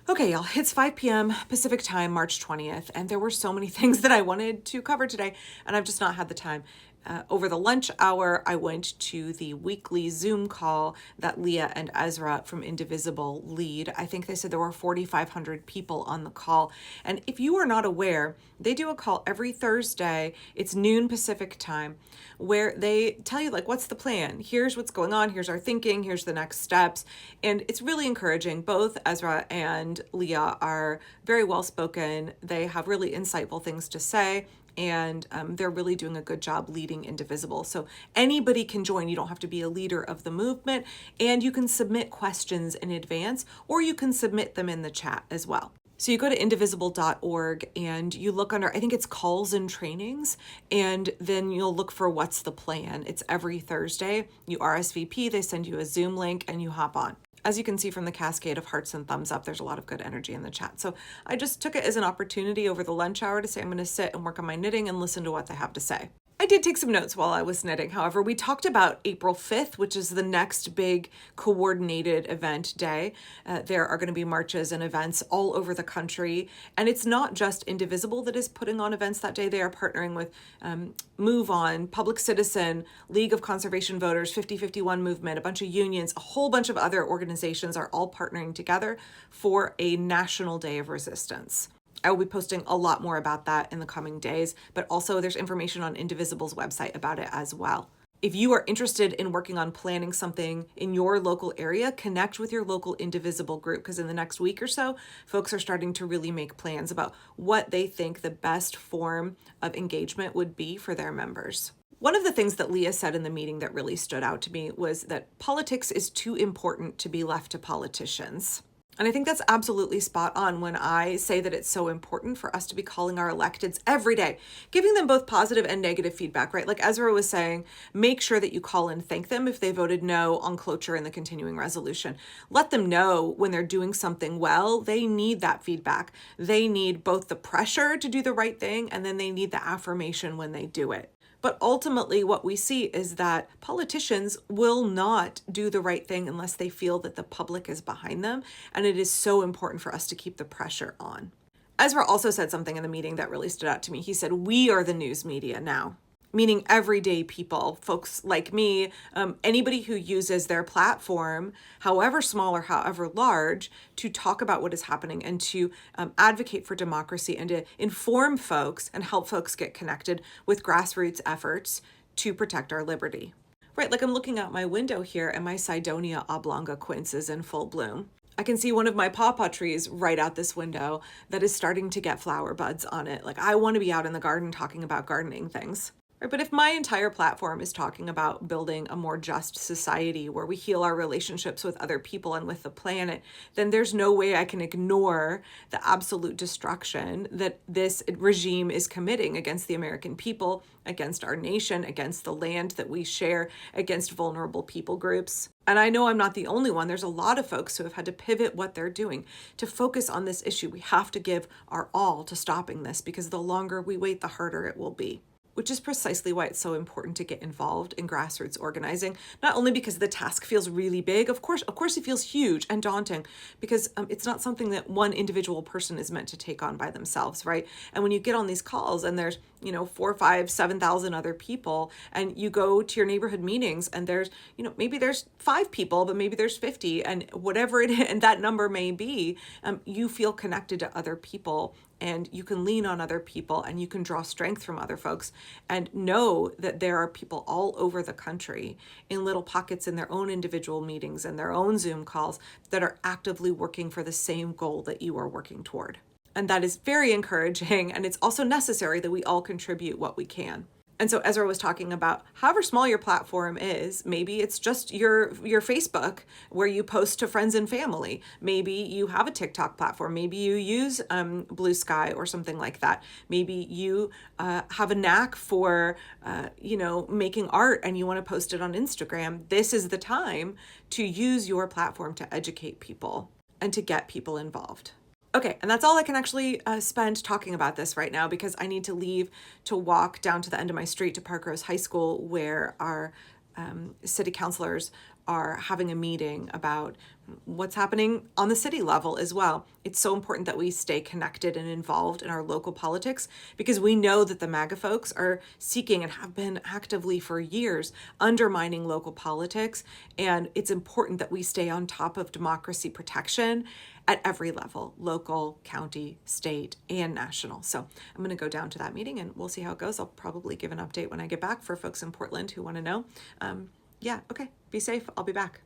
Okay, y'all, it's 5 p.m. Pacific time, March 20th, and there were so many things that I wanted to cover today, and I've just not had the time. Over the lunch hour, I went to the weekly Zoom call that Leah and Ezra from Indivisible lead. I think they said there were 4,500 people on the call. And if you are not aware, they do a call every Thursday. It's noon Pacific time, where they tell you, like, what's the plan? Here's what's going on. Here's our thinking. Here's the next steps. And it's really encouraging. Both Ezra and Leah are very well spoken. They have really insightful things to say. And they're really doing a good job leading Indivisible. So anybody can join. You don't have to be a leader of the movement, and you can submit questions in advance, or you can submit them in the chat as well. So you go to indivisible.org and you look under, I think it's calls and trainings, and then you'll look for what's the plan. It's every Thursday. You RSVP, they send you a Zoom link, and you hop on. As you can see from the cascade of hearts and thumbs up, there's a lot of good energy in the chat. So I just took it as an opportunity over the lunch hour to say I'm going to sit and work on my knitting and listen to what they have to say. I did take some notes while I was knitting. However, we talked about April 5th, which is the next big coordinated event day. There are going to be marches and events all over the country. And it's not just Indivisible that is putting on events that day. They are partnering with Move On, Public Citizen, League of Conservation Voters, 5051 Movement, a bunch of unions, a whole bunch of other organizations are all partnering together for a national day of resistance. I will be posting a lot more about that in the coming days, but also there's information on Indivisible's website about it as well. If you are interested in working on planning something in your local area, connect with your local Indivisible group, because in the next week or so, folks are starting to really make plans about what they think the best form of engagement would be for their members. One of the things that Leah said in the meeting that really stood out to me was that politics is too important to be left to politicians. And I think that's absolutely spot on when I say that it's so important for us to be calling our electeds every day, giving them both positive and negative feedback, right? Like Ezra was saying, make sure that you call and thank them if they voted no on cloture in the continuing resolution. Let them know when they're doing something well. They need that feedback. They need both the pressure to do the right thing, and then they need the affirmation when they do it. But ultimately, what we see is that politicians will not do the right thing unless they feel that the public is behind them. And it is so important for us to keep the pressure on. Ezra also said something in the meeting that really stood out to me. He said, we are the news media now. Meaning everyday people, folks like me, anybody who uses their platform, however small or however large, to talk about what is happening and to advocate for democracy and to inform folks and help folks get connected with grassroots efforts to protect our liberty. Right, like I'm looking out my window here and my Cydonia oblonga quince is in full bloom. I can see one of my pawpaw trees right out this window that is starting to get flower buds on it. Like I want to be out in the garden talking about gardening things. Right, but if my entire platform is talking about building a more just society where we heal our relationships with other people and with the planet, then there's no way I can ignore the absolute destruction that this regime is committing against the American people, against our nation, against the land that we share, against vulnerable people groups. And I know I'm not the only one. There's a lot of folks who have had to pivot what they're doing to focus on this issue. We have to give our all to stopping this, because the longer we wait, the harder it will be. Which is precisely why it's so important to get involved in grassroots organizing, not only because the task feels really big, of course it feels huge and daunting, because it's not something that one individual person is meant to take on by themselves, right? And when you get on these calls and there's, 4, 5, 7,000 other people, and you go to your neighborhood meetings and there's, maybe there's 5 people, but maybe there's 50, and whatever it is, and that number may be, you feel connected to other people, and you can lean on other people, and you can draw strength from other folks, and know that there are people all over the country in little pockets in their own individual meetings and their own Zoom calls that are actively working for the same goal that you are working toward. And that is very encouraging, and it's also necessary that we all contribute what we can. And so Ezra was talking about however small your platform is, maybe it's just your Facebook where you post to friends and family. Maybe you have a TikTok platform. Maybe you use Blue Sky or something like that. Maybe you have a knack for, making art and you want to post it on Instagram. This is the time to use your platform to educate people and to get people involved. Okay, and that's all I can actually spend talking about this right now, because I need to leave to walk down to the end of my street to Parkrose High School, where our city councilors are having a meeting about what's happening on the city level as well. It's so important that we stay connected and involved in our local politics, because we know that the MAGA folks are seeking and have been actively for years undermining local politics. And it's important that we stay on top of democracy protection at every level: local, county, state, and national. So I'm going to go down to that meeting and we'll see how it goes. I'll probably give an update when I get back for folks in Portland who want to know. Yeah, okay. Be safe. I'll be back.